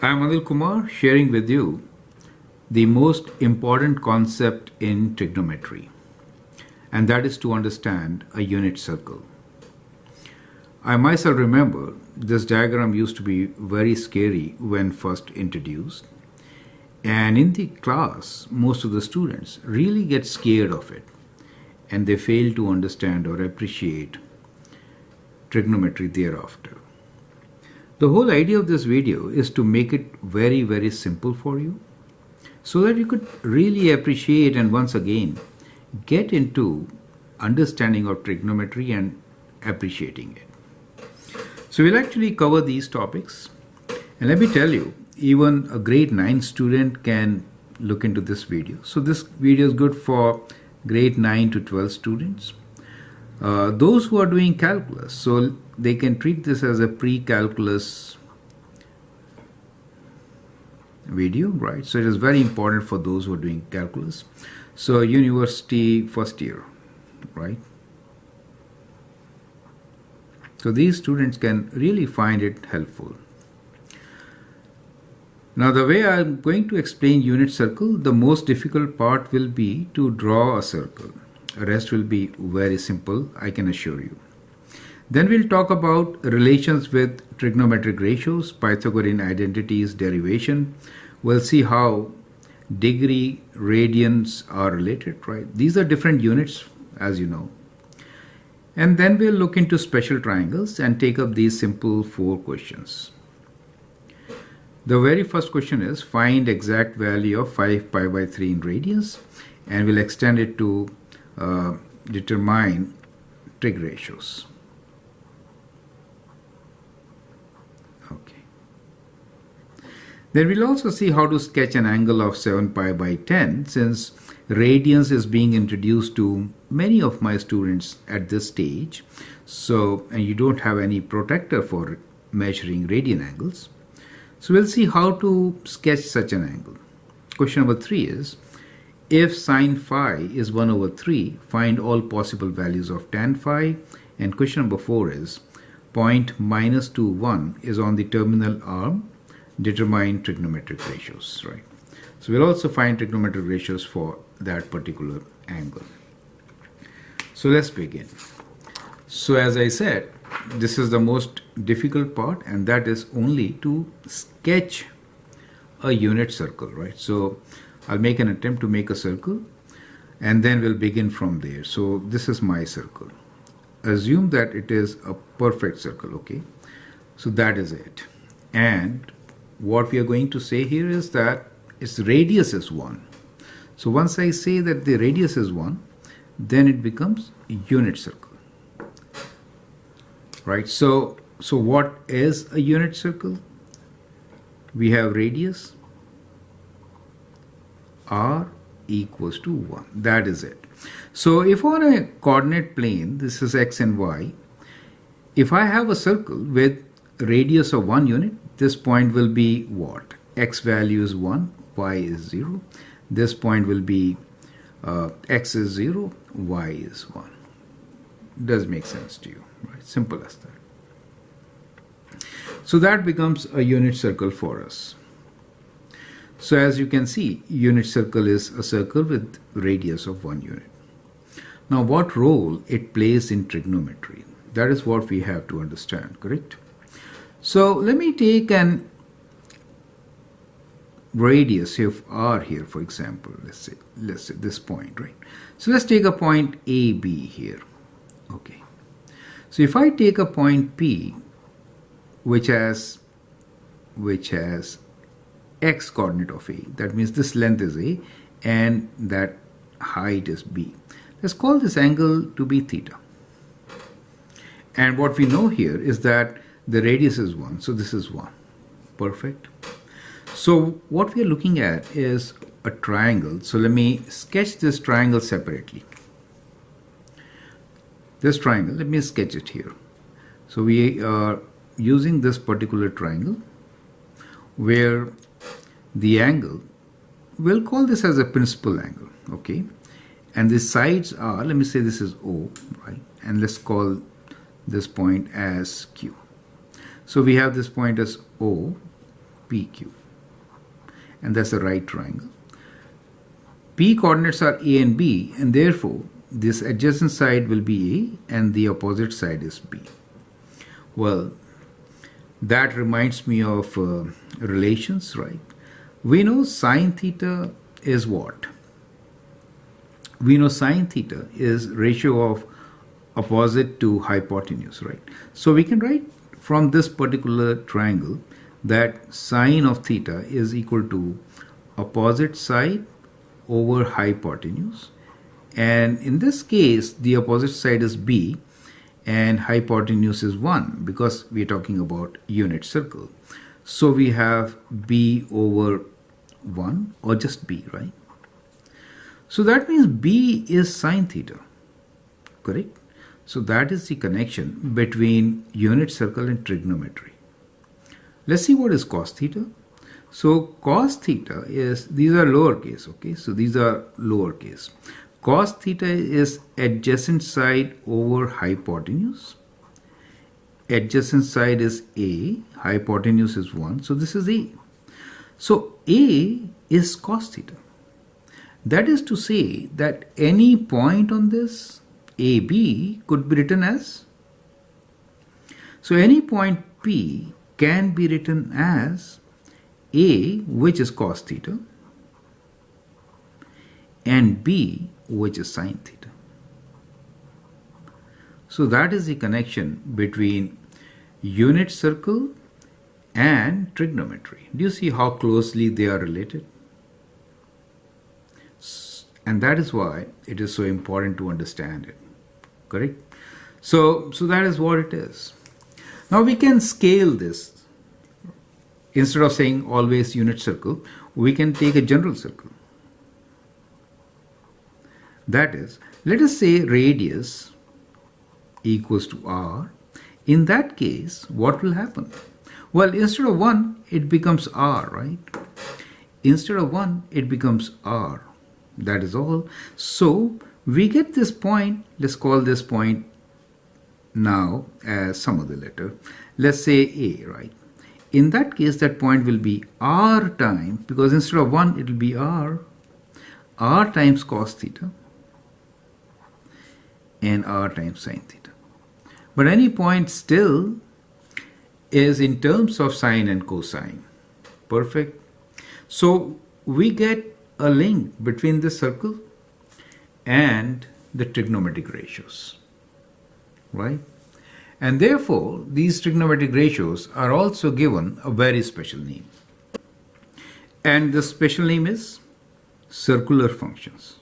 I am Anil Kumar sharing with you the most important concept in trigonometry, and that is to understand a unit circle. I myself remember this diagram used to be very scary when first introduced, and in the class most of the students really get scared of it and they fail to understand or appreciate trigonometry thereafter. The whole idea of this video is to make it very simple for you so that you could really appreciate and once again get into understanding of trigonometry and appreciating it. So we'll actually cover these topics, and let me tell you, even a grade 9 student can look into this video. So this video is good for grade 9 to 12 students. Those who are doing calculus, so they can treat this as a pre-calculus video, right? So it is very important for those who are doing calculus. So university first year, right? So these students can really find it helpful. Now the way I'm going to explain unit circle, the most difficult part will be to draw a circle. The rest will be very simple, I can assure you. Then we'll talk about relations with trigonometric ratios, Pythagorean identities, derivation. We'll see how degree, radians are related, right? These are different units, as you know. And then we'll look into special triangles and take up these simple 4 questions. The very first question is find exact value of 5 pi by 3 in radians, and we'll extend it to determine trig ratios. Okay. Then we'll also see how to sketch an angle of 7 pi by 10, since radians is being introduced to many of my students at this stage. So, and you don't have any protector for measuring radian angles. So we'll see how to sketch such an angle. Question number 3 is, if sine phi is 1 over 3, find all possible values of tan phi. And question number 4 is, point -2, 1 is on the terminal arm, determine trigonometric ratios, right? So we'll also find trigonometric ratios for that particular angle. So let's begin. So as I said, this is the most difficult part, and that is only to sketch a unit circle, right? So I'll make an attempt to make a circle and then we'll begin from there. So this is my circle. Assume that it is a perfect circle, okay? So that is it. And what we are going to say here is that its radius is 1. So once I say that the radius is 1, then it becomes a unit circle, right? So what is a unit circle? We have radius r equals to 1. That is it. So if on a coordinate plane, this is x and y, if I have a circle with radius of 1 unit, this point will be what? X value is 1, y is 0. This point will be x is 0, y is 1. Does make sense to you, right? Simple as that. So that becomes a unit circle for us. So as you can see, unit circle is a circle with radius of 1 unit. Now what role it plays in trigonometry? That is what we have to understand, correct? So let me take an radius of r here, for example. Let's say this point, right? So let's take a point AB here. Okay. So if I take a point P which has x coordinate of A, that means this length is A and that height is B. Let's call this angle to be theta. And what we know here is that the radius is 1, so this is 1. Perfect. So what we are looking at is a triangle. So let me sketch this triangle separately. This triangle, let me sketch it here. So we are using this particular triangle where the angle, we'll call this as a principal angle, okay? And the sides are, let me say this is O, right? And let's call this point as Q. So we have this point as O, PQ. And that's the right triangle. P coordinates are A and B, and therefore this adjacent side will be A and the opposite side is B. Well, that reminds me of relations, right? We know sine theta is what? We know sine theta is ratio of opposite to hypotenuse, right? So we can write from this particular triangle that sine of theta is equal to opposite side over hypotenuse, and in this case the opposite side is B and hypotenuse is 1 because we are talking about unit circle. So we have B over 1 or just B, right? So that means B is sine theta, correct? So that is the connection between unit circle and trigonometry. Let's see what is cos theta. So cos theta is, these are lowercase, okay? So these are lowercase. Cos theta is adjacent side over hypotenuse. Adjacent side is A, hypotenuse is 1, so this is A. So A is cos theta. That is to say that any point on this AB could be written as, so any point P can be written as A, which is cos theta, and B, which is sine theta. So that is the connection between unit circle and trigonometry. Do you see how closely they are related? And that is why it is so important to understand it, correct? So that is what it is. Now we can scale this. Instead of saying always unit circle, we can take a general circle. That is, let us say radius equals to r. In that case, what will happen? Well, instead of 1, it becomes r, right? Instead of 1, it becomes r. That is all. So we get this point. Let's call this point now as some other letter. Let's say A, right? In that case, that point will be r times, because instead of 1, it will be r times cos theta and r times sine theta. But any point still is in terms of sine and cosine. Perfect. So we get a link between this circle and the trigonometric ratios, right? And therefore, these trigonometric ratios are also given a very special name. And the special name is circular functions.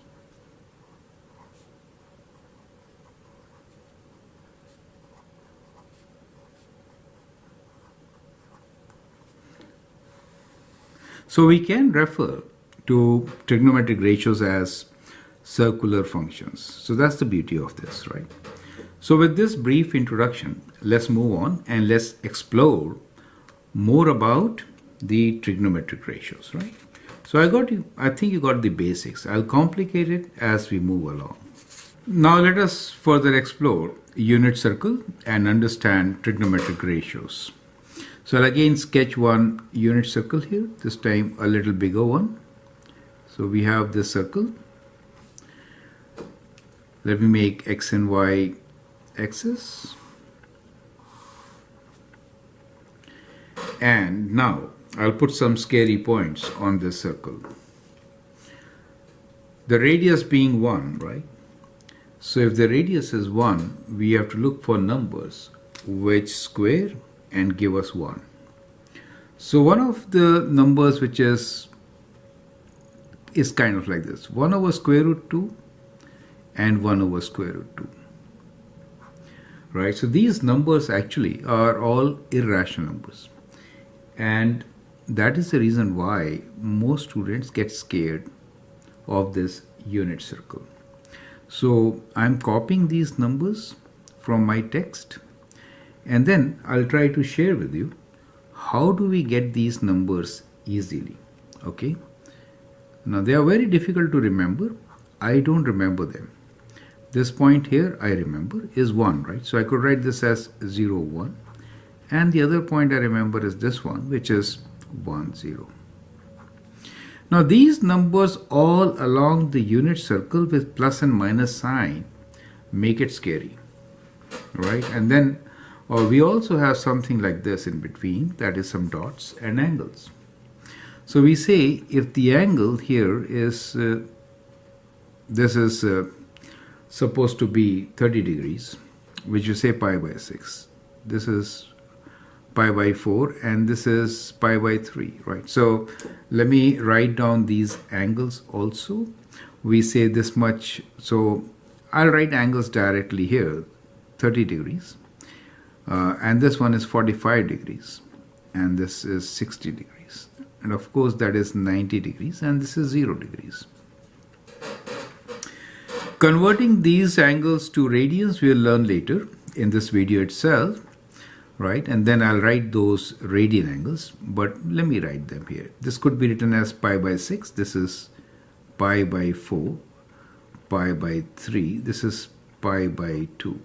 So we can refer to trigonometric ratios as circular functions. So that's the beauty of this, right? So with this brief introduction, let's move on and let's explore more about the trigonometric ratios, right? So I think you got the basics. I'll complicate it as we move along. Now let us further explore unit circle and understand trigonometric ratios. So I'll again sketch one unit circle here, this time a little bigger one. So we have this circle. Let me make x and y axis. And now I'll put some scary points on this circle. The radius being 1, right? So if the radius is 1, we have to look for numbers which square and give us 1. So one of the numbers which is kind of like this, 1 over square root 2 and 1 over square root 2. Right, so these numbers actually are all irrational numbers, and that is the reason why most students get scared of this unit circle. So I'm copying these numbers from my text, and then I'll try to share with you how do we get these numbers easily. Okay, now they are very difficult to remember. I don't remember them. This point here I remember is 1, right? So I could write this as 0, 1. And the other point I remember is this one, which is 1, 0. Now these numbers all along the unit circle with plus and minus sign make it scary, right? And then we also have something like this in between, that is some dots and angles. So we say if the angle here is, this is supposed to be 30 degrees, which you say pi by 6. This is pi by 4 and this is pi by 3, right? So let me write down these angles also. We say this much, so I'll write angles directly here, 30 degrees. And this one is 45 degrees and this is 60 degrees. And of course that is 90 degrees and this is 0 degrees. Converting these angles to radians we'll learn later in this video itself, right? And then I'll write those radian angles, but let me write them here. This could be written as pi by 6, this is pi by 4, pi by 3, this is pi by 2.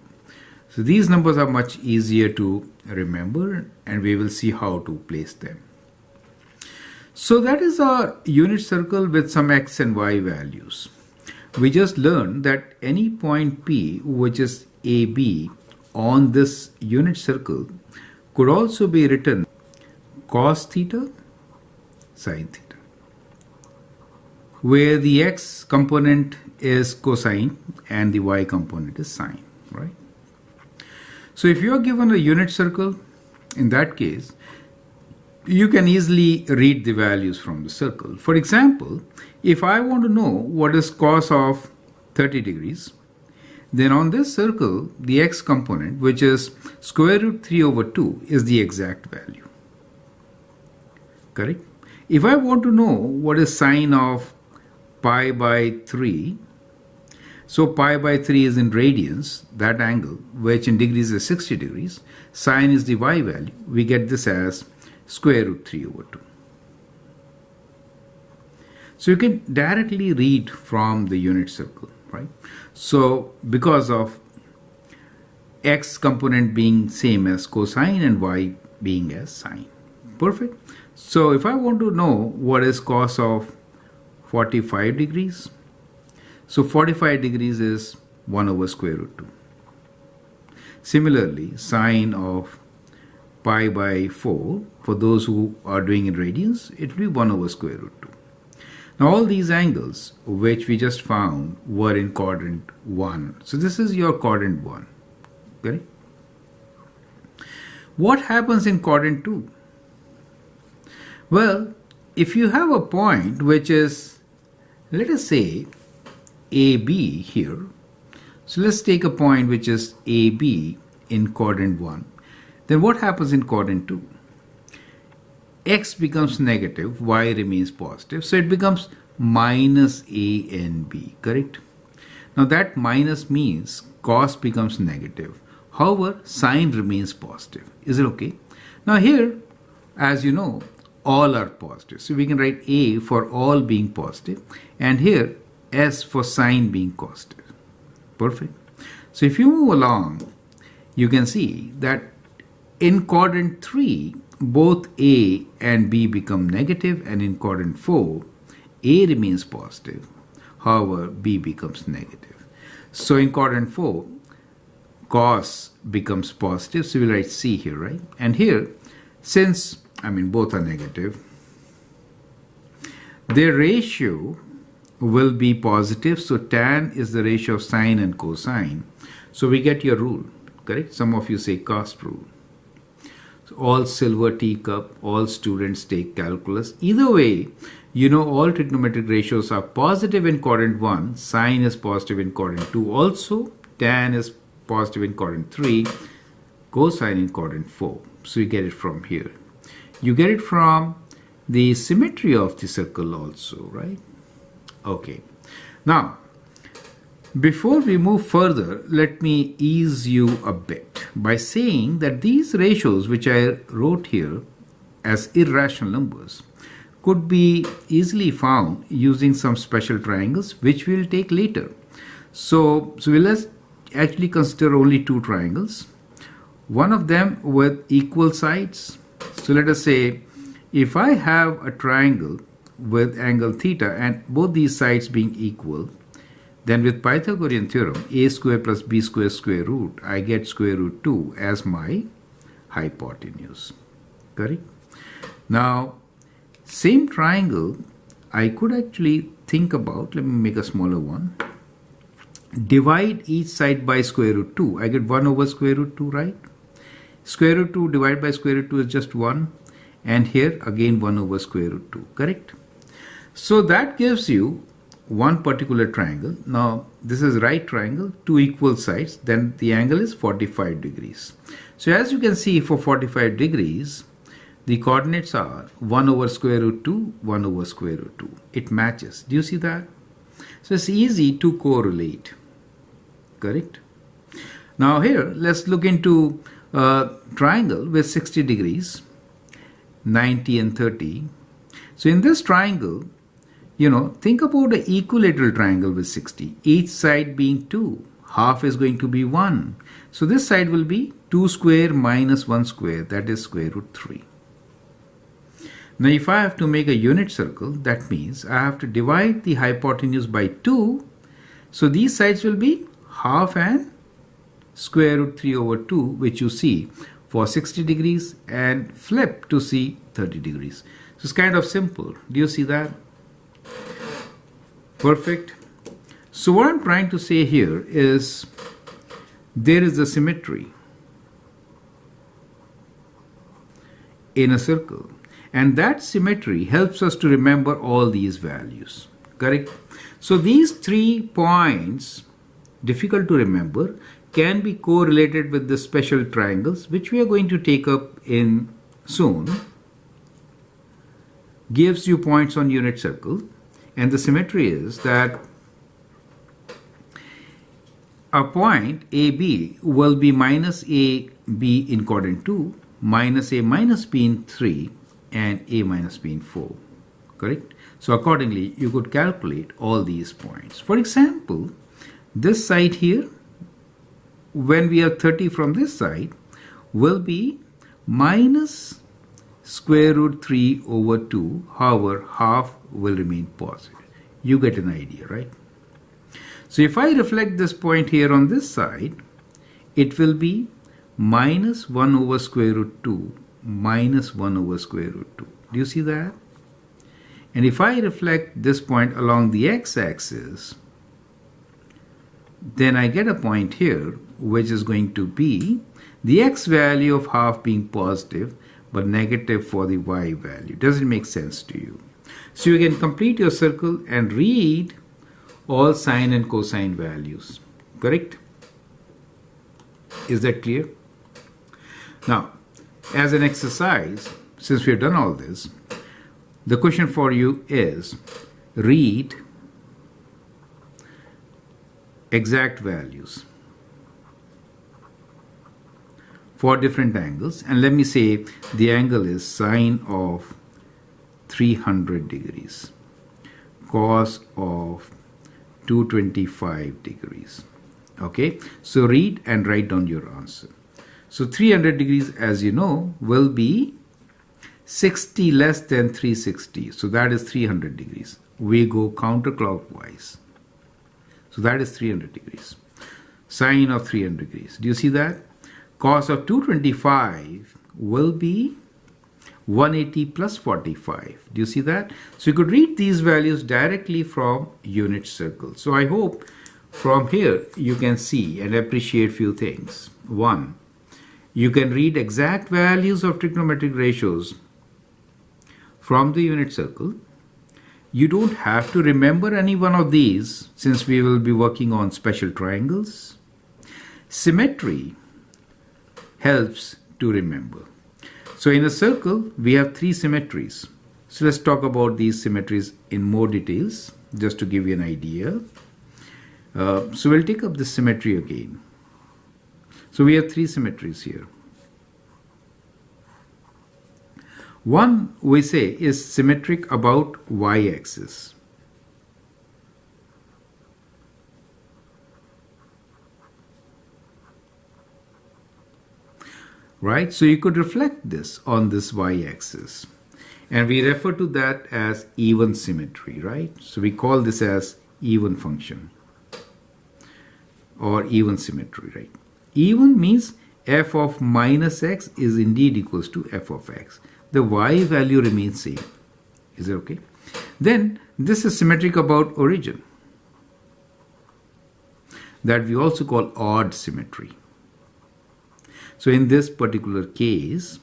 So these numbers are much easier to remember and we will see how to place them. So that is our unit circle with some x and y values. We just learned that any point P, which is AB, on this unit circle could also be written cos theta, sin theta, where the x component is cosine and the y component is sine, right? So if you are given a unit circle, in that case, you can easily read the values from the circle. For example, if I want to know what is cos of 30 degrees, then on this circle, the x component, which is square root 3 over 2, is the exact value. Correct? If I want to know what is sine of pi by 3, so pi by 3 is in radians, that angle, which in degrees is 60 degrees, sine is the y value. We get this as square root 3 over 2. So you can directly read from the unit circle, right? So because of x component being same as cosine and y being as sine. Perfect. So if I want to know what is cos of 45 degrees, so 45 degrees is 1 over square root 2. Similarly, sine of pi by 4, for those who are doing in radians, it will be 1 over square root 2. Now all these angles which we just found were in quadrant 1. So this is your quadrant 1. Okay? What happens in quadrant 2? Well, if you have a point which is, let us say, AB here. So let's take a point which is AB in quadrant 1. Then what happens in quadrant 2? X becomes negative, Y remains positive. So it becomes minus A and B, correct? Now that minus means cos becomes negative. However, sine remains positive. Is it okay? Now here, as you know, all are positive. So we can write A for all being positive. And here, S for sine being positive. Perfect. So if you move along, you can see that in quadrant 3, both A and B become negative, and in quadrant 4, A remains positive. However, B becomes negative. So in quadrant 4, cos becomes positive. So we'll write C here, right? And here, since, both are negative, their ratio will be positive. So tan is the ratio of sine and cosine. So we get your rule, correct? Some of you say cost rule. So all silver teacup, all students take calculus. Either way, you know all trigonometric ratios are positive in quadrant 1, sine is positive in quadrant 2 also, tan is positive in quadrant 3, cosine in quadrant 4. So you get it from here. You get it from the symmetry of the circle also, right? Okay. Now, before we move further, let me ease you a bit by saying that these ratios which I wrote here as irrational numbers could be easily found using some special triangles which we'll take later. So let's actually consider only two triangles. One of them with equal sides. So let us say if I have a triangle with angle theta and both these sides being equal, then with Pythagorean theorem, a square plus b square square root, I get square root 2 as my hypotenuse. Correct? Now, same triangle, I could actually think about, let me make a smaller one. Divide each side by square root 2. I get 1 over square root 2, right? Square root 2 divided by square root 2 is just 1. And here again 1 over square root 2, correct? So that gives you one particular triangle. Now this is right triangle, two equal sides, then the angle is 45 degrees. So as you can see, for 45 degrees, the coordinates are 1 over square root 2, 1 over square root 2. It matches. Do you see that? So it's easy to correlate, correct? Now here, let's look into a triangle with 60 degrees, 90 and 30. So in this triangle, think about an equilateral triangle with 60, each side being 2, half is going to be 1. So this side will be 2 square minus 1 square, that is square root 3. Now if I have to make a unit circle, that means I have to divide the hypotenuse by 2. So these sides will be half and square root 3 over 2, which you see for 60 degrees, and flip to see 30 degrees. So it's kind of simple. Do you see that? Perfect. So what I'm trying to say here is there is a symmetry in a circle, and that symmetry helps us to remember all these values, correct? So these 3 points, difficult to remember, can be correlated with the special triangles, which we are going to take up in soon. Gives you points on unit circle, and the symmetry is that a point AB will be minus AB in quadrant 2, minus A minus B in 3, and A minus B in 4, correct? So accordingly, you could calculate all these points. For example, this side here, when we have 30 from this side, will be minus square root 3 over 2. However, half will remain positive. You get an idea, right? So if I reflect this point here on this side, it will be minus 1 over square root 2 minus 1 over square root 2. Do you see that? And if I reflect this point along the x-axis, then I get a point here which is going to be the x value of half being positive but negative for the y value. Does it make sense to you? So you can complete your circle and read all sine and cosine values, correct? Is that clear? Now, as an exercise, since we have done all this, the question for you is read exact values for different angles, and let me say the angle is sine of 300 degrees, cos of 225 degrees. Okay, so read and write down your answer. So 300 degrees, as you know, will be 60 less than 360. So that is 300 degrees. We go counterclockwise. So that is 300 degrees. Sine of 300 degrees. Do you see that? Cos of 225 will be 180 plus 45. Do you see that? So you could read these values directly from unit circle. So I hope from here you can see and appreciate few things. One, you can read exact values of trigonometric ratios from the unit circle. You don't have to remember any one of these since we will be working on special triangles. Symmetry helps to remember. So in a circle, we have 3 symmetries. So let's talk about these symmetries in more details, just to give you an idea. So we'll take up this symmetry again. So we have 3 symmetries here. One, we say, is symmetric about y-axis. Right? So you could reflect this on this y-axis. And we refer to that as even symmetry, right? So we call this as even function or even symmetry, right? Even means f of minus x is indeed equals to f of x. The y value remains same. Is it okay? Then this is symmetric about origin, that we also call odd symmetry. So in this particular case,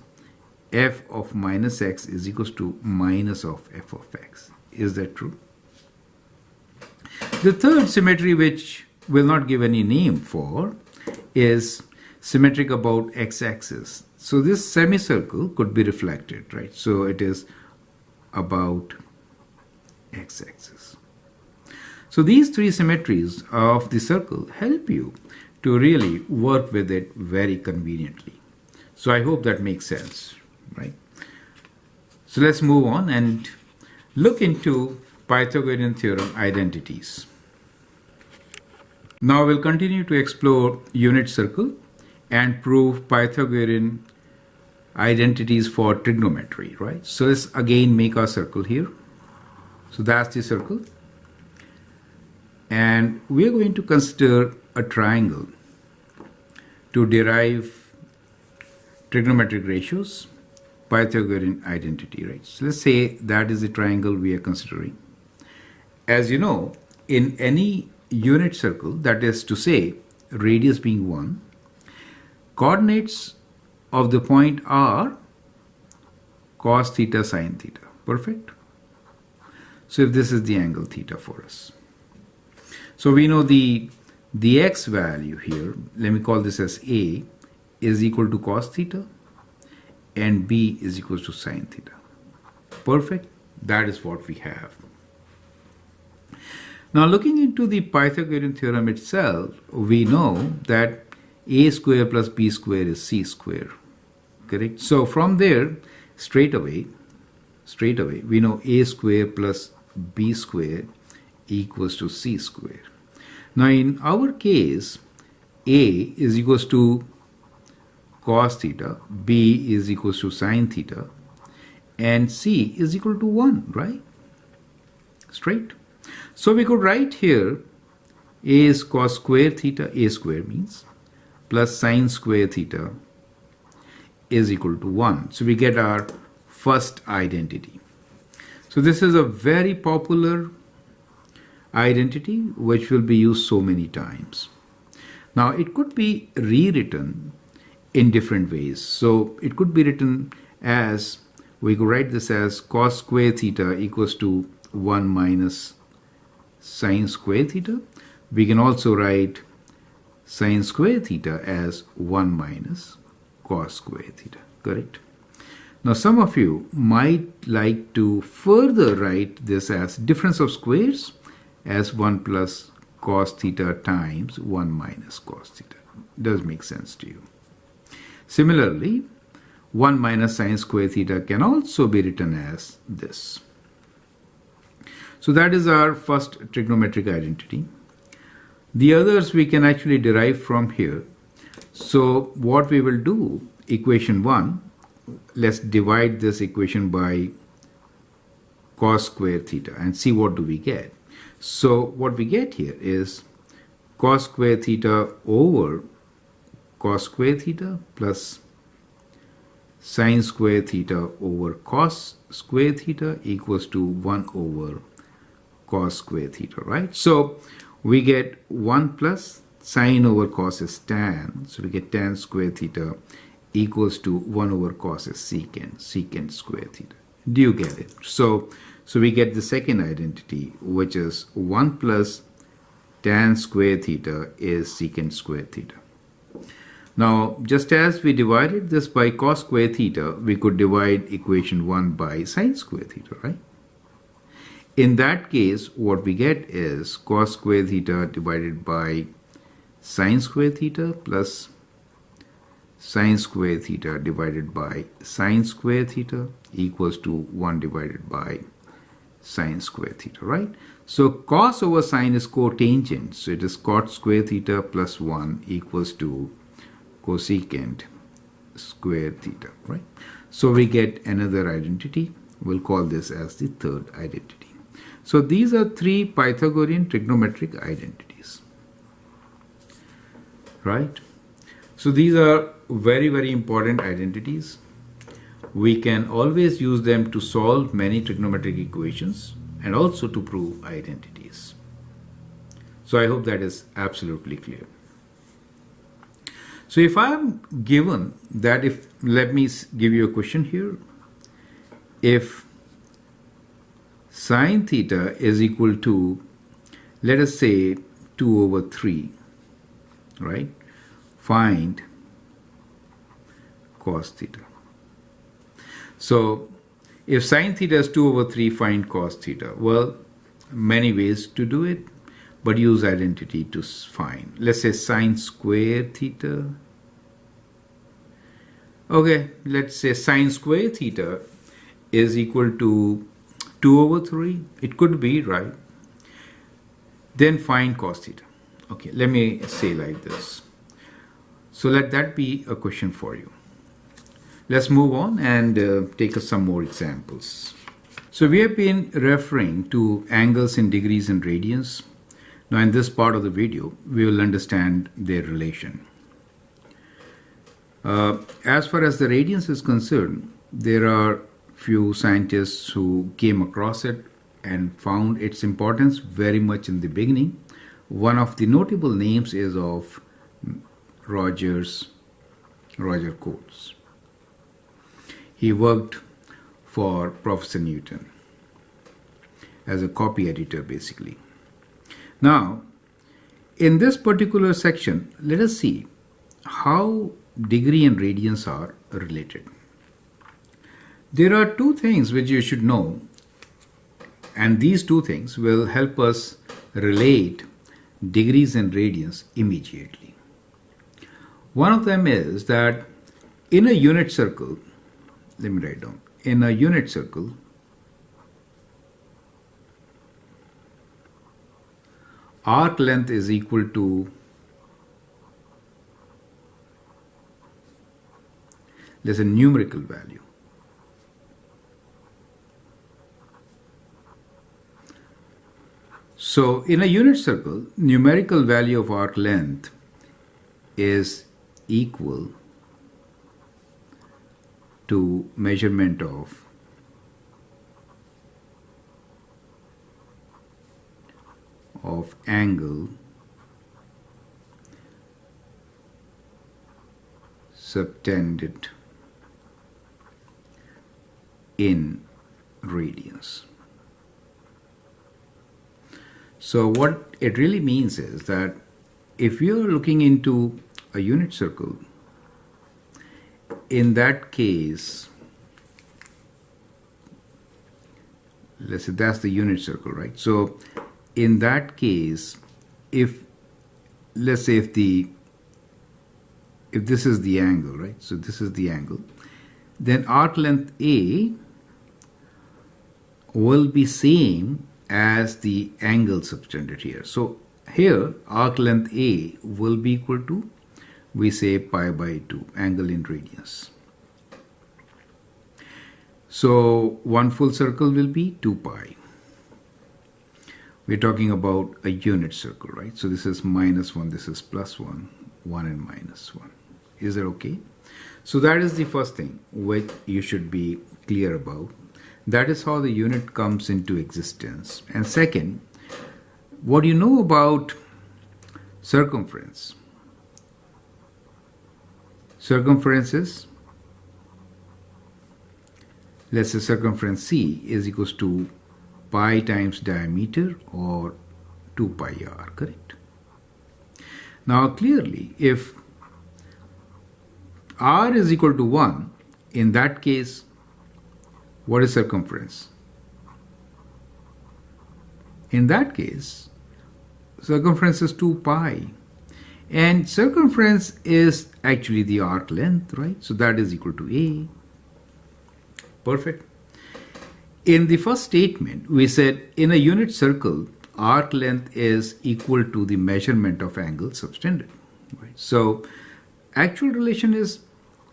f of minus x is equals to minus of f of x. Is that true? The third symmetry, which we'll not give any name for, is symmetric about x-axis. So this semicircle could be reflected, right? So it is about x-axis. So these three symmetries of the circle help you to really work with it very conveniently. So I hope that makes sense, right? So let's move on and look into Pythagorean theorem identities. Now we'll continue to explore unit circle and prove Pythagorean identities for trigonometry, right? So let's again make our circle here. So that's the circle. And we're going to consider a triangle to derive trigonometric ratios, Pythagorean identity, right? So let's say that is the triangle we are considering. As you know, in any unit circle, that is to say, radius being 1, coordinates of the point are cos theta, sin theta. Perfect? So if this is the angle theta for us. So we know the x value here, let me call this as A, is equal to cos theta and B is equal to sin theta. Perfect? That is what we have. Now looking into the Pythagorean theorem itself, we know that a square plus b square is c square. Correct? So from there, straight away, we know a square plus b square equals to c square. Now in our case, a is equals to cos theta, b is equals to sin theta, and c is equal to 1, right? Straight. So we could write here a is cos square theta, a square means, plus sin square theta is equal to 1. So we get our first identity. So this is a very popular identity which will be used so many times. Now it could be rewritten in different ways. So it could be written as, we could write this as cos square theta equals to 1 minus sin square theta. We can also write sin square theta as 1 minus cos square theta. Correct? Now some of you might like to further write this as difference of squares as 1 plus cos theta times 1 minus cos theta. Does make sense to you. Similarly, 1 minus sin square theta can also be written as this. So that is our first trigonometric identity. The others we can actually derive from here. So what we will do, equation 1, let's divide this equation by cos square theta and see what do we get. So what we get here is cos square theta over cos square theta plus sin square theta over cos square theta equals to 1 over cos square theta, right? So we get 1 plus sine over cos is tan, so we get tan square theta equals to 1 over cos is secant square theta. Do you get it? So we get the second identity, which is 1 plus tan square theta is secant square theta. Now, just as we divided this by cos square theta, we could divide equation 1 by sin square theta, right? In that case, what we get is cos square theta divided by sin square theta plus sin square theta divided by sin square theta equals to 1 divided by sin square theta, right? So cos over sin is cotangent, so it is cot square theta plus 1 equals to cosecant square theta, right? So we get another identity, We'll call this as the third identity. So these are three Pythagorean trigonometric identities, right? So these are very, very important identities. We can always use them to solve many trigonometric equations and also to prove identities. So I hope that is absolutely clear. So if I am given that, let me give you a question here. If sine theta is equal to, let us say, 2 over 3, right? Find cos theta. So if sine theta is 2 over 3, find cos theta. Well, many ways to do it, but use identity to find. Let's say sine square theta. Okay, let's say sine square theta is equal to 2 over 3. It could be, right? Then find cos theta. Okay, let me say like this. So let that be a question for you. Let's move on and take some more examples. So we have been referring to angles in degrees and radians. Now in this part of the video, we will understand their relation. As far as the radians is concerned, there are few scientists who came across it and found its importance very much in the beginning. One of the notable names is of Roger Coates. He worked for Professor Newton as a copy editor, basically. Now, in this particular section, let us see how degree and radians are related. There are two things which you should know, and these two things will help us relate degrees and radians immediately. One of them is that in a unit circle, let me write down, in a unit circle, arc length is equal to, there's a numerical value. So in a unit circle, numerical value of arc length is equal to measurement of angle subtended in radians. So what it really means is that if you're looking into a unit circle, in that case, let's say that's the unit circle, right? So in that case, if let's say if this is the angle, right? So this is the angle, then arc length A will be same as the angle subtended here. So here arc length A will be equal to, we say, pi by 2, angle in radians. So one full circle will be 2 pi. We're talking about a unit circle, right? So this is -1, this is +1, 1 and -1. Is that okay? So that is the first thing which you should be clear about. That is how the unit comes into existence. And second, what do you know about circumference? Circumference is, let's say circumference C is equals to pi times diameter, or 2 pi r, correct? Now clearly, if r is equal to 1, in that case, what is circumference? In that case, circumference is 2 pi. And circumference is actually the arc length, right? So that is equal to A. Perfect. In the first statement, we said in a unit circle, arc length is equal to the measurement of angle subtended. Right? So actual relation is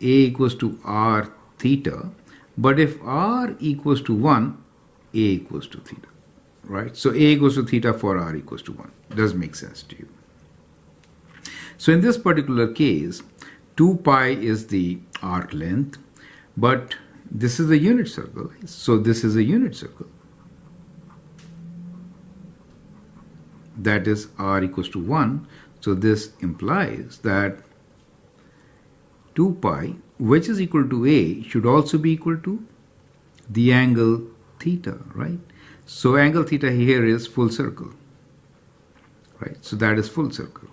A equals to r theta, But if r equals to 1, a equals to theta, right? So a equals to theta for r equals to 1. Does make sense to you? So in this particular case, 2 pi is the arc length, but this is a unit circle. So this is a unit circle. That is r equals to 1. So this implies that 2 pi, which is equal to a, should also be equal to the angle theta, right? So angle theta here is full circle, right? So that is full circle.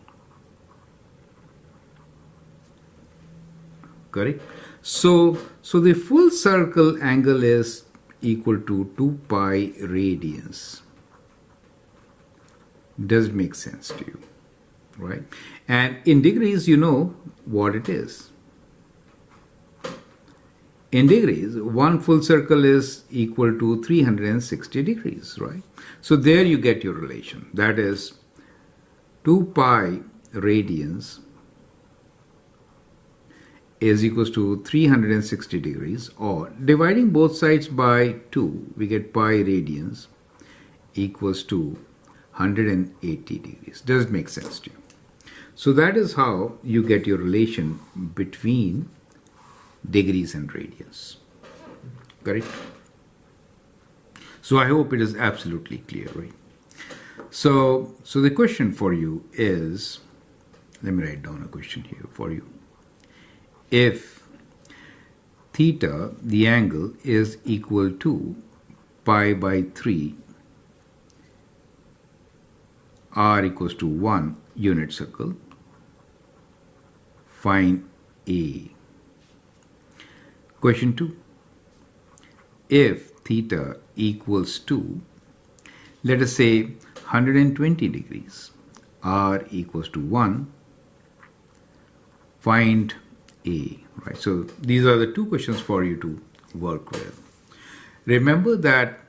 Correct? So the full circle angle is equal to 2 pi radians. Does it make sense to you? Right? And in degrees, you know what it is. In degrees, one full circle is equal to 360 degrees, right? So there you get your relation. That is 2 pi radians is equals to 360 degrees, or dividing both sides by 2, we get pi radians equals to 180 degrees. Does it make sense to you? So that is how you get your relation between degrees and radians. Correct? So I hope it is absolutely clear, right? So the question for you is, let me write down a question here for you. If theta, the angle, is equal to pi by 3, r equals to 1 unit circle, find a. Question 2. If theta equals to, let us say, 120 degrees, r equals to 1, find a, right? So these are the two questions for you to work with. Remember that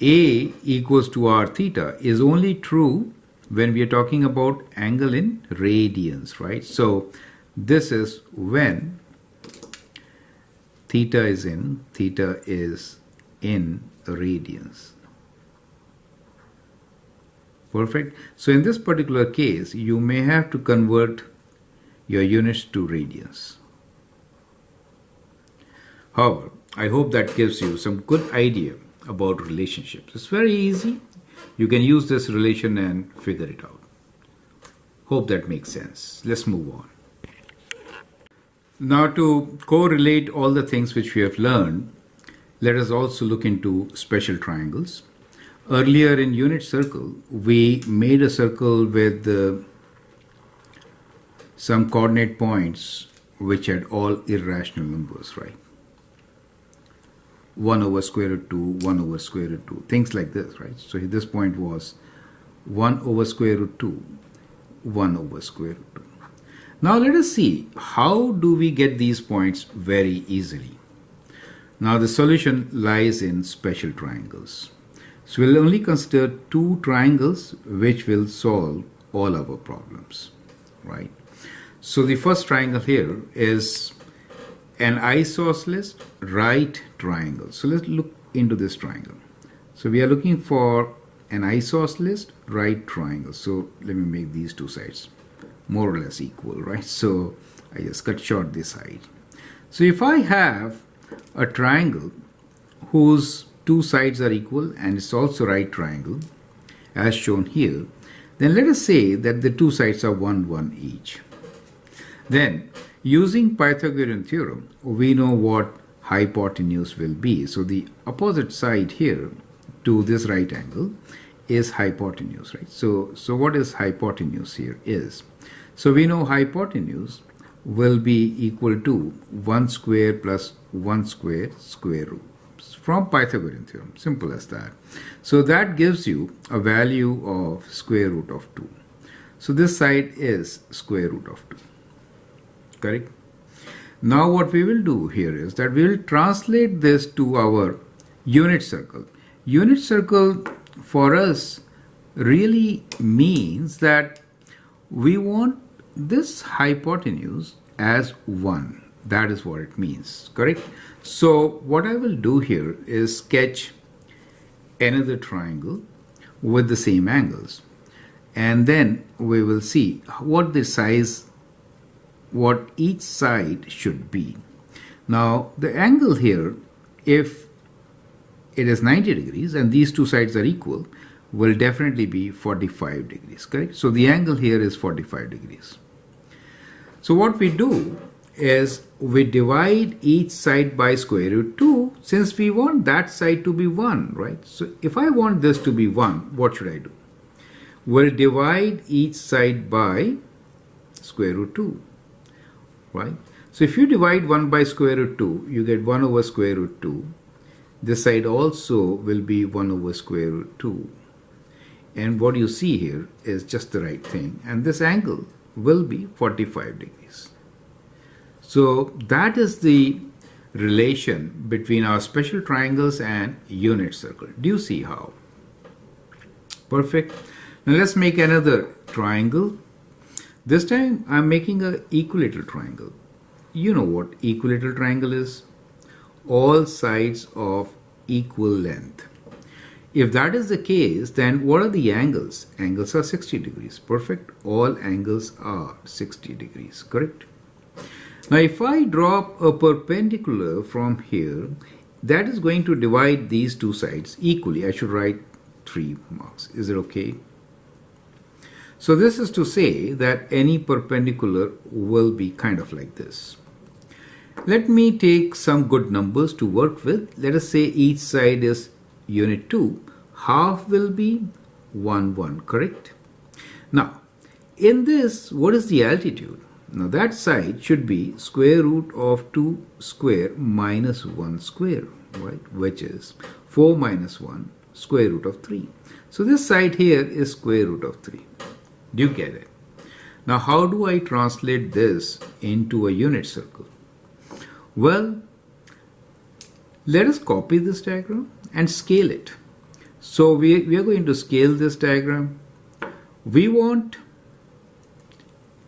a equals to r theta is only true when we are talking about angle in radians, right? So this is when theta is in radians. Perfect. So in this particular case, you may have to convert your units to radians. However, I hope that gives you some good idea about relationships. It's very easy. You can use this relation and figure it out. Hope that makes sense. Let's move on. Now, to correlate all the things which we have learned, let us also look into special triangles. Earlier in unit circle, we made a circle with some coordinate points which had all irrational numbers, right? 1 over square root 2, 1 over square root 2, things like this, right? So this point was 1 over square root 2, 1 over square root 2. Now let us see, how do we get these points very easily? Now the solution lies in special triangles. So we'll only consider two triangles which will solve all our problems, right? So the first triangle here is an isosceles right triangle. So let's look into this triangle. So we are looking for an isosceles right triangle. So let me make these two sides more or less equal, right? So I just cut short this side. So if I have a triangle whose two sides are equal and it's also right triangle as shown here, then let us say that the two sides are 1, 1 each. Then using Pythagorean theorem, we know what hypotenuse will be. So the opposite side here to this right angle is hypotenuse, right? So what is hypotenuse here is, so we know hypotenuse will be equal to 1 square plus 1 square square root from Pythagorean theorem, simple as that. So that gives you a value of square root of 2. So this side is square root of 2. Correct? Now what we will do here is that we will translate this to our unit circle. Unit circle for us really means that we want this hypotenuse as 1. That is what it means, correct? So what I will do here is sketch another triangle with the same angles, and then we will see what the size, what each side should be. Now the angle here, if it is 90 degrees and these two sides are equal, will definitely be 45 degrees, correct? So the angle here is 45 degrees. So what we do is we divide each side by square root 2, since we want that side to be 1, right? So if I want this to be 1, what should I do? We'll divide each side by square root 2, right? So if you divide 1 by square root 2, you get 1 over square root 2. This side also will be 1 over square root 2. And what you see here is just the right thing. And this angle will be 45 degrees. So that is the relation between our special triangles and unit circle. Do you see how? Perfect. Now let's make another triangle. This time I'm making an equilateral triangle. You know what equilateral triangle is? All sides of equal length. If that is the case, then what are the angles? Angles are 60 degrees. Perfect. All angles are 60 degrees. Correct? Now if I drop a perpendicular from here, that is going to divide these two sides equally. I should write 3 marks. Is it okay? So this is to say that any perpendicular will be kind of like this. Let me take some good numbers to work with. Let us say each side is unit 2. Half will be 1, 1, correct? Now, in this, what is the altitude? Now that side should be square root of 2 square minus 1 square, right? Which is 4 minus 1 square root of 3. So this side here is square root of 3. Do you get it? Now how do I translate this into a unit circle? Well, let us copy this diagram and scale it. So we are going to scale this diagram. We want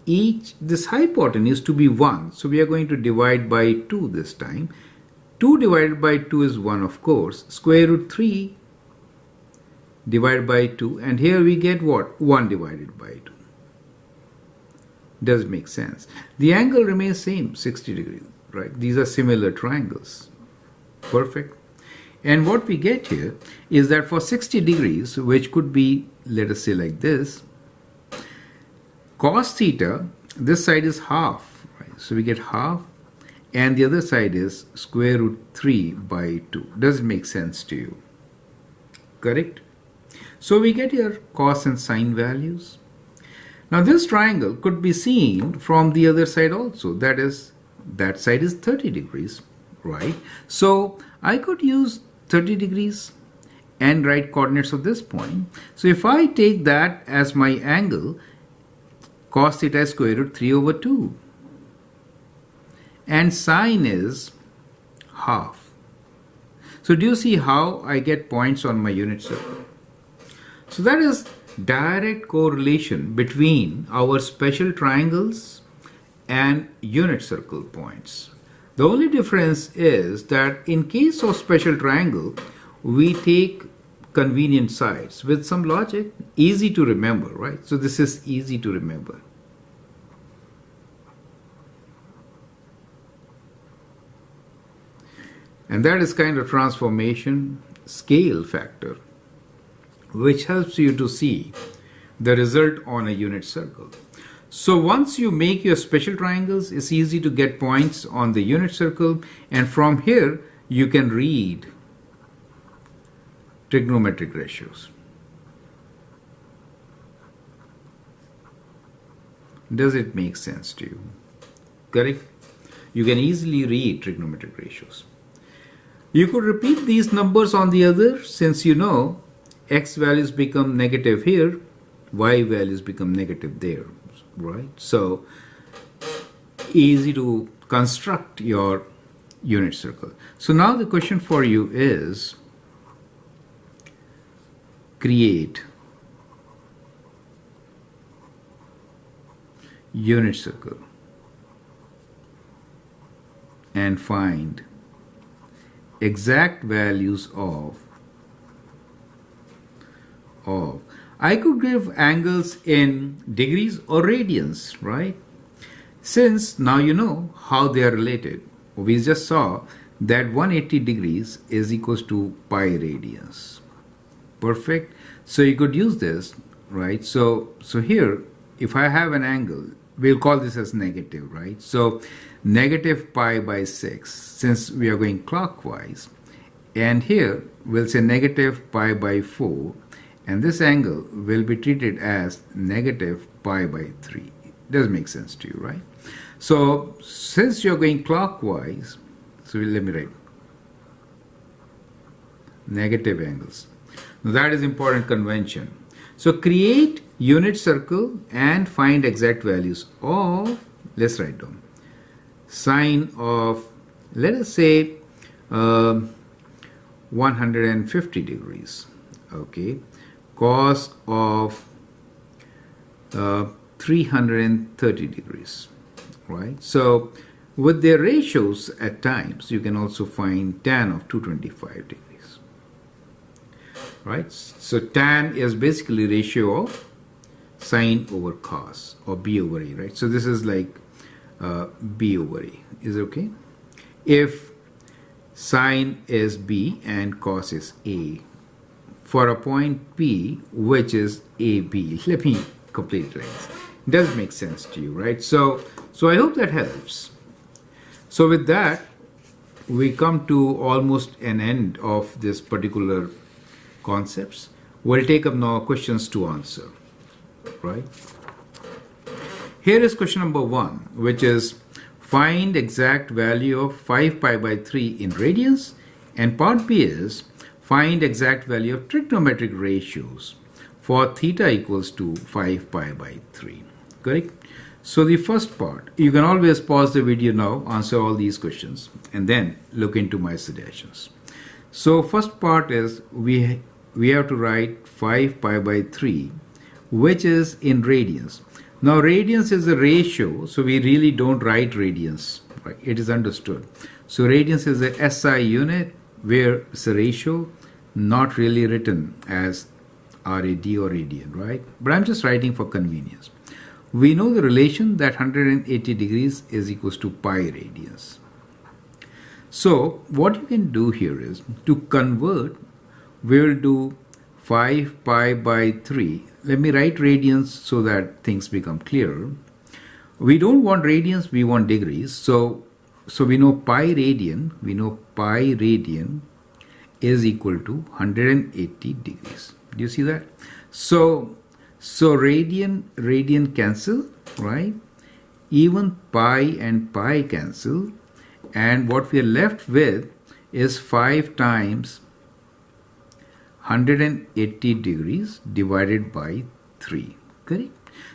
this hypotenuse to be 1. So we are going to divide by 2 this time. 2 divided by 2 is 1, of course. Square root 3 divided by 2. And here we get what? 1 divided by 2. Does it make sense? The angle remains same, 60 degrees, right? These are similar triangles. Perfect. And what we get here is that for 60 degrees, which could be, let us say like this, cos theta, this side is half, right? So we get half, and the other side is square root 3 by 2. Does it make sense to you? Correct? So we get here cos and sine values. Now this triangle could be seen from the other side also. That is, that side is 30 degrees, right? So I could use 30 degrees and write coordinates of this point. So if I take that as my angle, cos theta is square root 3 over 2. And sine is half. So do you see how I get points on my unit circle? So that is direct correlation between our special triangles and unit circle points. The only difference is that in case of special triangle, we take convenient sides with some logic, easy to remember, right? So this is easy to remember. And that is kind of transformation scale factor, which helps you to see the result on a unit circle. So once you make your special triangles, it's easy to get points on the unit circle, and from here you can read trigonometric ratios. Does it make sense to you? Correct? You can easily read trigonometric ratios. You could repeat these numbers on the other, since you know x values become negative here, y values become negative there, right? So easy to construct your unit circle. So now the question for you is create unit circle. and find exact values of I could give angles in degrees or radians, right? Since now you know how they are related. We just saw that 180 degrees is equals to pi radians. Perfect. So you could use this, right? So here, if I have an angle, we'll call this as negative, right? So negative pi by 6, since we are going clockwise. And here, we'll say negative pi by 4. And this angle will be treated as negative pi by 3. Does make sense to you, right? So since you're going clockwise, so let me write negative angles. Now that is important convention. So create unit circle and find exact values of, let's write down, sine of, let us say 150 degrees, okay, cos of 330 degrees, right? So with their ratios at times, you can also find tan of 225 degrees, right? So tan is basically ratio of sine over cos, or b over a, right? So this is like b over a. Is it okay? If sine is b and cos is a, for a point P, which is AB. Let me complete it like this. It does make sense to you, right? So I hope that helps. So with that, we come to almost an end of this particular concepts. We'll take up now questions to answer, right? Here is question number 1, which is find exact value of 5 pi by 3 in radians, and part B is find exact value of trigonometric ratios for theta equals to 5 pi by 3. Correct? So the first part, you can always pause the video now, answer all these questions, and then look into my suggestions. So first part is we have to write 5 pi by 3, which is in radians. Now radians is a ratio, so we really don't write radians, right? It is understood. So radians is a SI unit where it's a ratio, not really written as RAD or radian, right? But I'm just writing for convenience. We know the relation that 180 degrees is equals to pi radians. So what you can do here is to convert, we will do 5 pi by 3. Let me write radians so that things become clearer. We don't want radians, we want degrees. So we know pi radian is equal to 180 degrees. Do you see that? So radian cancel, right? Even pi and pi cancel, and what we are left with is 5 times 180 degrees divided by 3. Correct?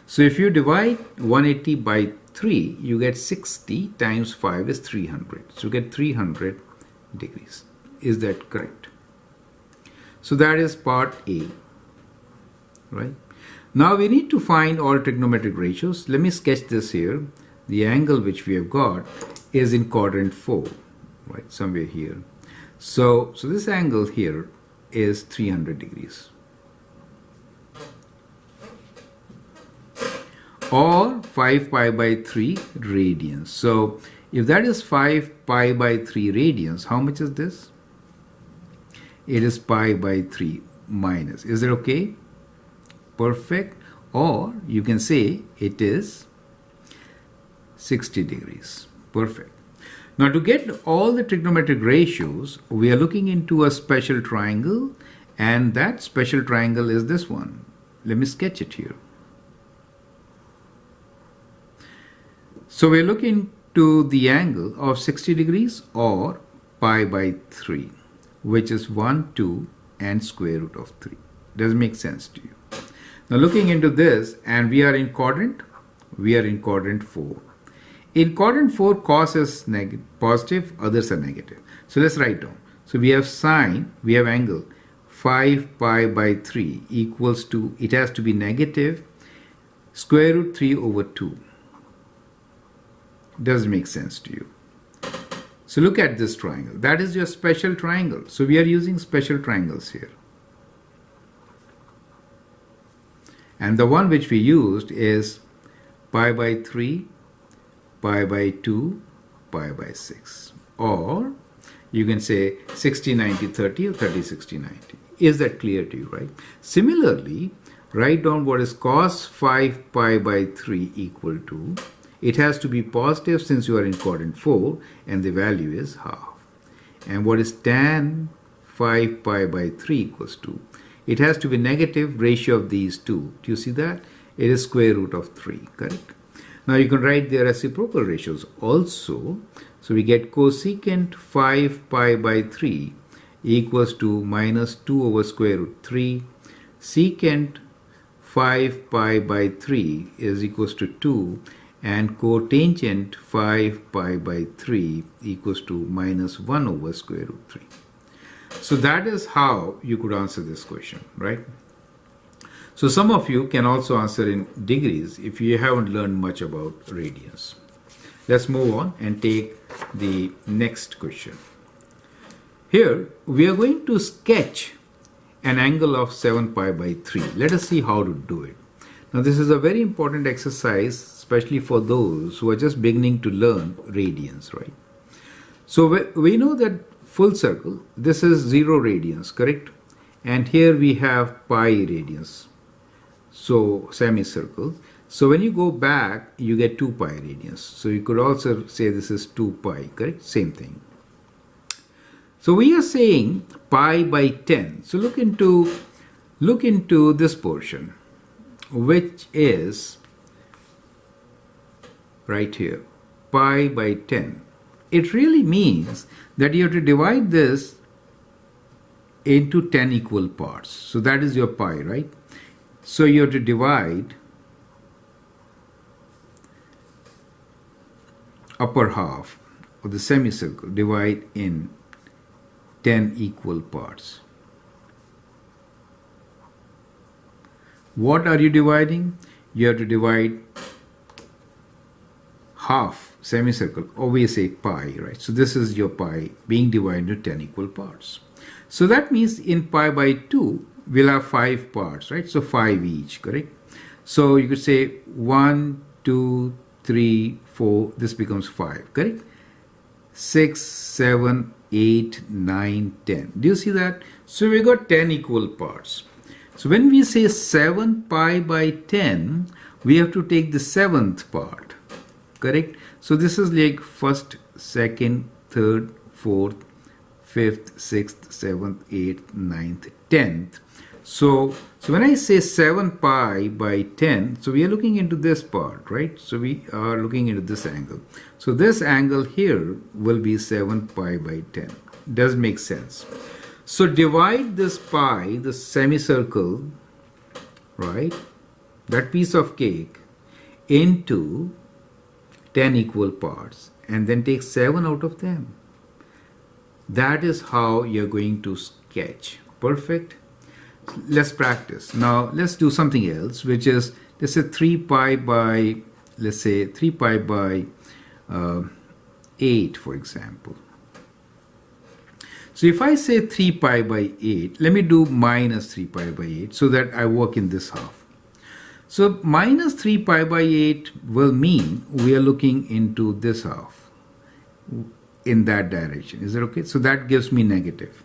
So if you divide 180 by 3, you get 60 times 5 is 300. So you get 300 degrees. Is that correct? So that is part A, right? Now we need to find all trigonometric ratios. Let me sketch this here. The angle which we have got is in quadrant 4, right? Somewhere here. So this angle here is 300 degrees. Or 5 pi by 3 radians. So if that is 5 pi by 3 radians, how much is this? It is pi by 3 minus. Is it okay? Perfect. Or you can say it is 60 degrees. Perfect. Now to get all the trigonometric ratios, we are looking into a special triangle, and that special triangle is this one. Let me sketch it here. So we're looking to the angle of 60 degrees or pi by 3, which is 1, 2 and square root of 3. Does it make sense to you? Now looking into this, and we are in quadrant 4. In quadrant 4, cos is positive, others are negative. So let's write down. So we have sine, we have angle 5 pi by 3 equals to, it has to be negative square root 3 over 2. Does it make sense to you? So look at this triangle. That is your special triangle. So we are using special triangles here. And the one which we used is pi by 3, pi by 2, pi by 6. Or you can say 60, 90, 30 or 30, 60, 90. Is that clear to you, right? Similarly, write down what is cos 5 pi by 3 equal to. It has to be positive since you are in quadrant 4 and the value is half. And what is tan 5 pi by 3 equals to? It has to be negative ratio of these two. Do you see that? It is square root of 3, correct? Now you can write the reciprocal ratios also. So we get cosecant 5 pi by 3 equals to minus 2 over square root 3. Secant 5 pi by 3 is equals to 2. And cotangent 5 pi by 3 equals to minus 1 over square root 3. So that is how you could answer this question, right? So some of you can also answer in degrees if you haven't learned much about radians. Let's move on and take the next question. Here we are going to sketch an angle of 7 pi by 3. Let us see how to do it. Now this is a very important exercise, especially for those who are just beginning to learn radians, right? So we know that full circle, this is 0 radians, correct? And here we have pi radians, so semicircle. So when you go back, you get 2 pi radians. So you could also say this is 2 pi, correct? Same thing. So we are saying pi by 10. So look into this portion, which is right here, pi by 10. It really means that you have to divide this into 10 equal parts. So that is your pi, right? So you have to divide upper half of the semicircle, divide in 10 equal parts. What are you dividing? You have to divide half semicircle, always say pi, right? So this is your pi being divided into 10 equal parts. So that means in pi by 2, we'll have 5 parts, right? So 5 each, correct? So you could say 1, 2, 3, 4, this becomes 5, correct? 6, 7, 8, 9, 10. Do you see that? So we got 10 equal parts. So when we say 7 pi by 10, we have to take the 7th part, correct? So this is like first, second, third, fourth, fifth, sixth, 7th, 8th, 9th, 10th. So when I say 7 pi by 10, so we are looking into this part, right? So we are looking into this angle. So this angle here will be 7 pi by 10. Does make sense? So divide this pi, the semicircle, right? That piece of cake into 10 equal parts and then take 7 out of them. That is how you're going to sketch. Perfect. Let's practice. Now let's do something else, which is, let's say 3 pi by, let's say 3 pi by 8, for example. So if I say 3 pi by 8, let me do minus 3 pi by 8 so that I work in this half. So minus 3 pi by 8 will mean we are looking into this half in that direction. Is that okay? So that gives me negative.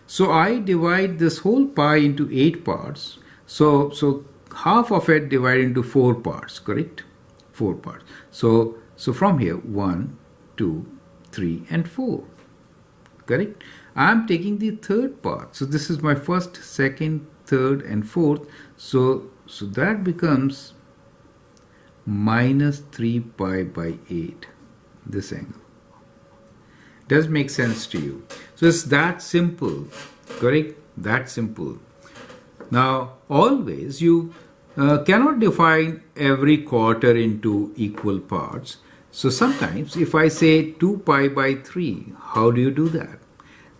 So I divide this whole pi into 8 parts. So half of it divided into 4 parts, correct? 4 parts. So from here, 1, 2, 3, and 4. Correct? I am taking the third part. So this is my first, second, third, and fourth. So that becomes minus 3 pi by 8, this angle. Does make sense to you? So it's that simple, correct? That simple. Now, always you cannot define every quarter into equal parts. So sometimes if I say 2 pi by 3, how do you do that?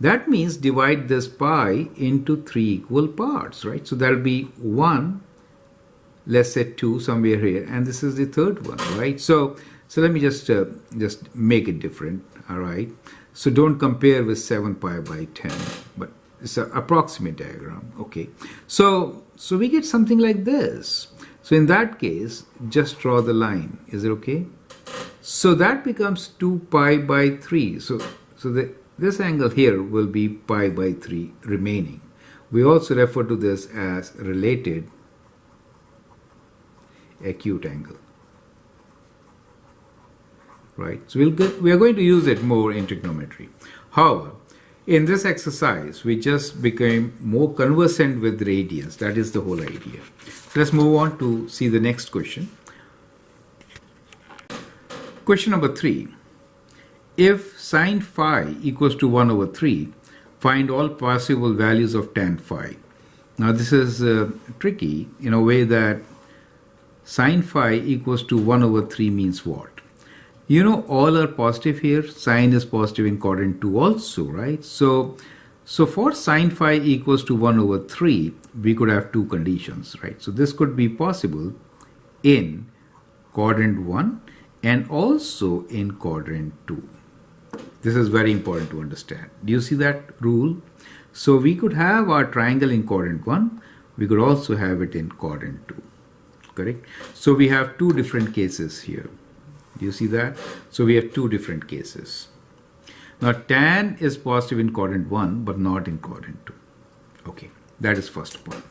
That means divide this pi into 3 equal parts, right? So that'll be 1, let's say 2 somewhere here, and this is the third one, right? So let me just make it different. all right? So don't compare with 7 pi by 10, but it's an approximate diagram, okay? So we get something like this. So in that case, just draw the line. Is it okay? So that becomes 2 pi by 3. So this angle here will be pi by 3 remaining. We also refer to this as related acute angle. Right? So we are going to use it more in trigonometry. However, in this exercise, we just became more conversant with radians. That is the whole idea. So let's move on to see the next question. Question number 3. If sine phi equals to 1 over 3, find all possible values of tan phi. Now this is tricky in a way that sine phi equals to 1 over 3 means what? You know, all are positive here. Sine is positive in quadrant 2 also, right? So for sine phi equals to 1 over 3, we could have two conditions, right? So this could be possible in quadrant 1 and also in quadrant 2. This is very important to understand. Do you see that rule? So we could have our triangle in quadrant 1. We could also have it in quadrant 2. Correct? So we have two different cases here. Do you see that? So we have two different cases. Now tan is positive in quadrant 1 but not in quadrant 2. Okay, that is first part.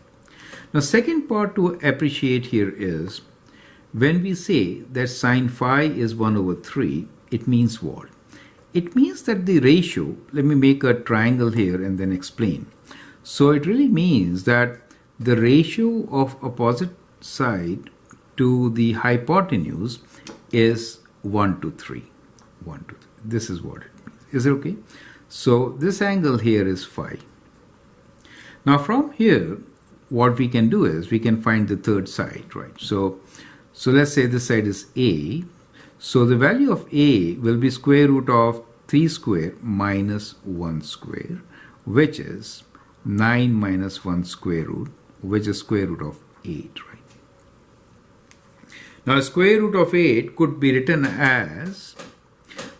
Now second part to appreciate here is when we say that sine phi is 1 over 3, it means what? It means that the ratio, let me make a triangle here and then explain. So it really means that the ratio of opposite side to the hypotenuse is 1 to 3. 1 to 3. This is what it means. Is it okay? So this angle here is phi. Now from here, what we can do is we can find the third side, right? So let's say this side is A. So the value of A will be square root of 3 square minus 1 square, which is 9 minus 1 square root, which is square root of 8, right? Now square root of 8 could be written as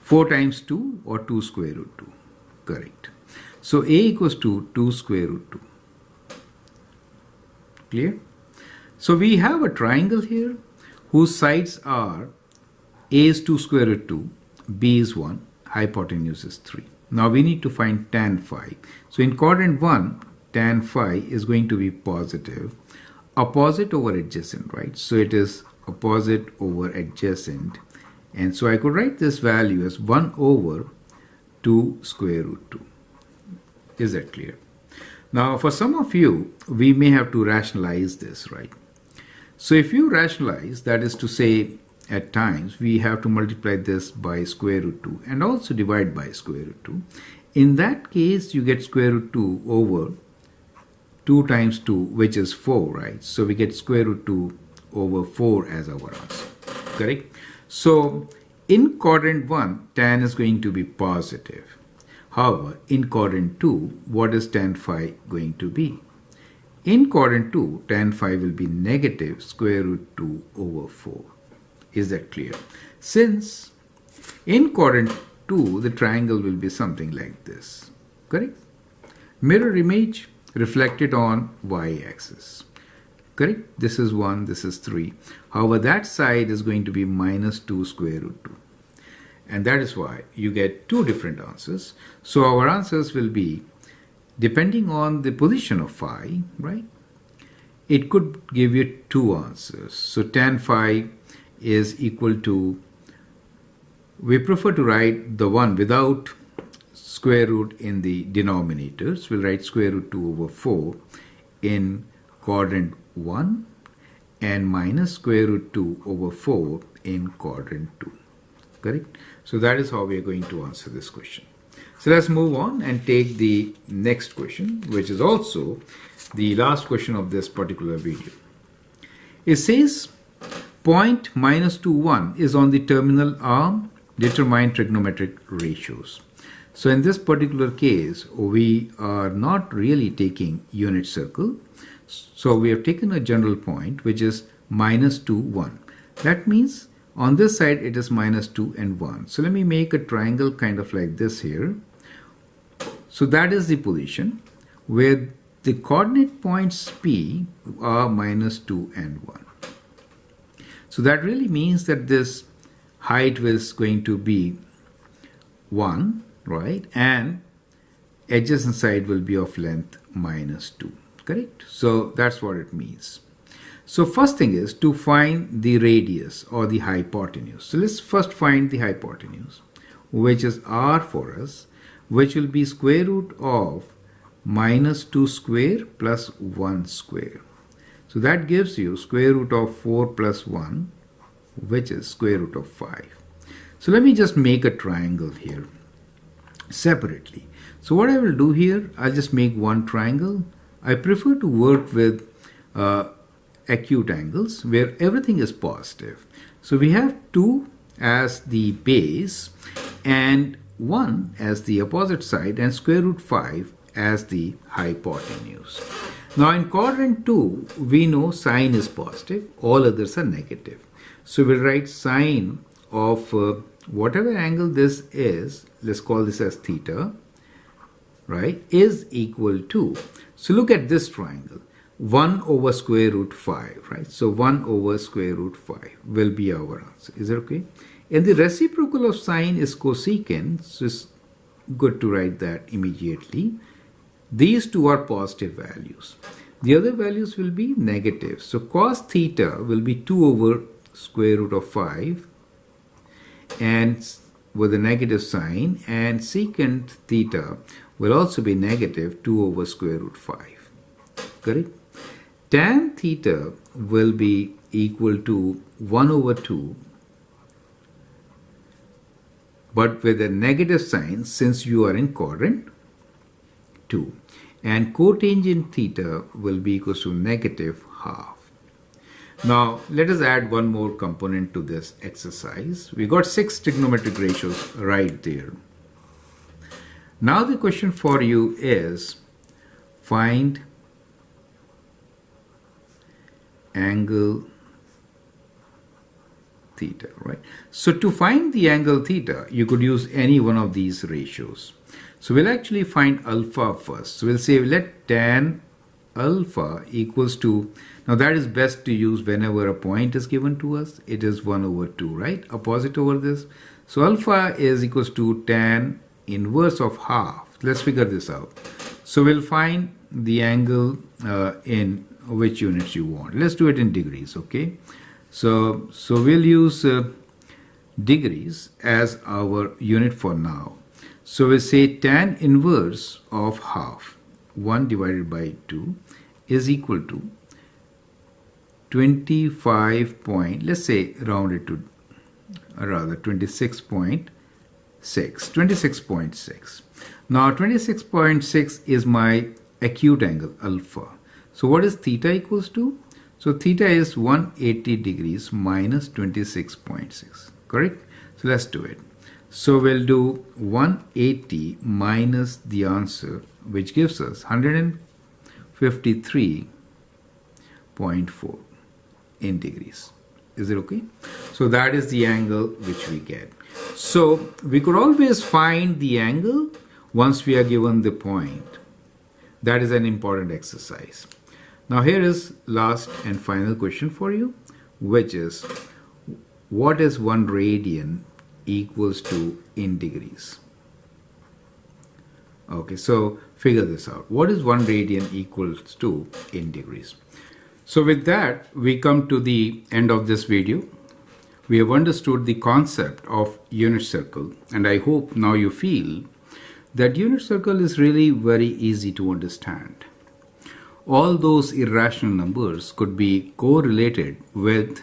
4 times 2 or 2 square root 2. Correct. So A equals to 2 square root 2. Clear? So we have a triangle here whose sides are A is 2 square root 2, B is 1, hypotenuse is 3. Now we need to find tan phi. So in quadrant 1, tan phi is going to be positive, opposite over adjacent, right? So it is opposite over adjacent. And so I could write this value as 1 over 2 square root 2. Is that clear? Now for some of you, we may have to rationalize this, right? So if you rationalize, that is to say, at times we have to multiply this by square root 2 and also divide by square root 2. In that case, you get square root 2 over 2 times 2, which is 4, right? So we get square root 2 over 4 as our answer. Correct? So in quadrant 1, tan is going to be positive. However, in quadrant 2, what is tan phi going to be? In quadrant 2, tan phi will be negative square root 2 over 4. Is that clear? Since in quadrant 2, the triangle will be something like this. Correct? Mirror image reflected on y-axis. Correct? This is 1, this is 3. However, that side is going to be minus 2 square root 2. And that is why you get two different answers. So our answers will be, depending on the position of phi, right? It could give you two answers. So tan phi is equal to, we prefer to write the one without square root in the denominators. We'll write square root 2 over 4 in quadrant 1 and minus square root 2 over 4 in quadrant 2. Correct? So that is how we are going to answer this question. So let's move on and take the next question, which is also the last question of this particular video. It says point minus 2, 1 is on the terminal arm, determine trigonometric ratios. So in this particular case, we are not really taking unit circle. So we have taken a general point, which is minus 2, 1. That means On this side it is minus 2 and 1. So let me make a triangle kind of like this here. So that is the position where the coordinate points P are minus 2 and 1. So that really means that this height is going to be 1, right? And adjacent side will be of length minus 2, correct? So that's what it means. So first thing is to find the radius or the hypotenuse. So let's first find the hypotenuse, which is r for us, which will be square root of minus 2 square plus 1 square. So that gives you square root of 4 plus 1, which is square root of 5. So let me just make a triangle here separately. So what I will do here, I'll just make one triangle. I prefer to work with acute angles where everything is positive. So we have 2 as the base and 1 as the opposite side and square root 5 as the hypotenuse. Now in quadrant 2, we know sine is positive, all others are negative. So we'll write sine of whatever angle this is, let's call this as theta, right, is equal to, so look at this triangle, 1 over square root 5, right? So 1 over square root 5 will be our answer. Is that okay? And the reciprocal of sine is cosecant, so it's good to write that immediately. These two are positive values. The other values will be negative. So cos theta will be 2 over square root of 5 and with a negative sign, and secant theta will also be negative 2 over square root 5. Correct? Tan theta will be equal to 1 over 2, but with a negative sign since you are in quadrant 2. And cotangent theta will be equal to negative half. Now let us add one more component to this exercise. We got 6 trigonometric ratios right there. Now the question for you is find angle theta, right? So to find the angle theta, you could use any one of these ratios. So we'll actually find alpha first. So we'll say let tan alpha equals to, now that is best to use whenever a point is given to us. It is 1 over 2, right? Opposite over this. So alpha is equals to tan inverse of half. Let's figure this out. So we'll find the angle in which units you want. Let's do it in degrees, okay? So we'll use degrees as our unit for now. So we'll say tan inverse of half, 1 divided by 2, is equal to 25 point, let's say round it to rather 26.6. 26.6. Now 26.6 is my acute angle alpha. So what is theta equals to? So theta is 180 degrees minus 26.6, correct? So let's do it. So we'll do 180 minus the answer, which gives us 153.4 in degrees. Is it okay? So that is the angle which we get. So we could always find the angle once we are given the point. That is an important exercise. Now here is last and final question for you, which is what is 1 radian equals to in degrees? Okay, so figure this out. What is 1 radian equals to in degrees? So with that, we come to the end of this video. We have understood the concept of unit circle, and I hope now you feel that unit circle is really very easy to understand. All those irrational numbers could be correlated with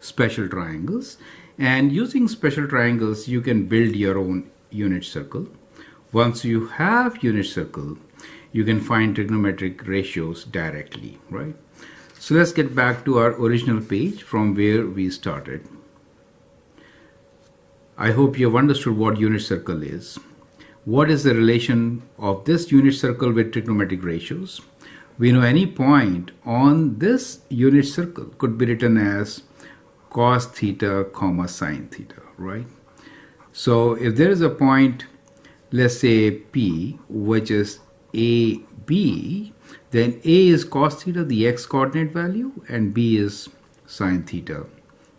special triangles, and using special triangles you can build your own unit circle. Once you have unit circle, you can find trigonometric ratios directly, right? So let's get back to our original page from where we started. I hope you have understood what unit circle is. What is the relation of this unit circle with trigonometric ratios? We know any point on this unit circle could be written as cos theta comma sine theta, right? So if there is a point, let's say P, which is AB, then A is cos theta, the x coordinate value, and B is sine theta,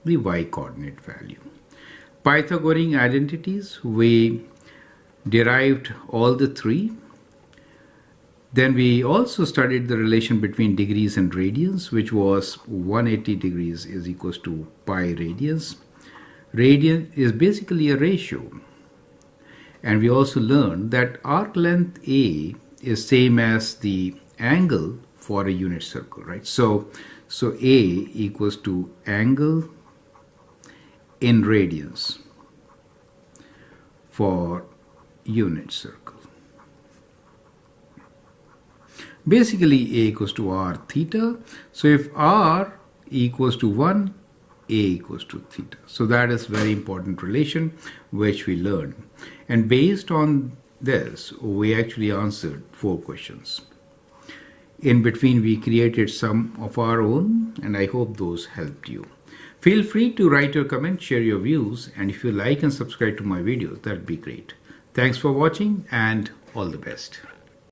the y coordinate value. Pythagorean identities, we derived all the three. Then we also studied the relation between degrees and radians, which was 180 degrees is equals to pi radians. Radian is basically a ratio. And we also learned that arc length A is same as the angle for a unit circle, right? So A equals to angle in radians for unit circle. Basically, A equals to r theta. So if r equals to 1, A equals to theta. So that is very important relation which we learned. And based on this, we actually answered 4 questions. In between, we created some of our own, and I hope those helped you. Feel free to write your comments, share your views, and if you like and subscribe to my videos, that'd be great. Thanks for watching and all the best.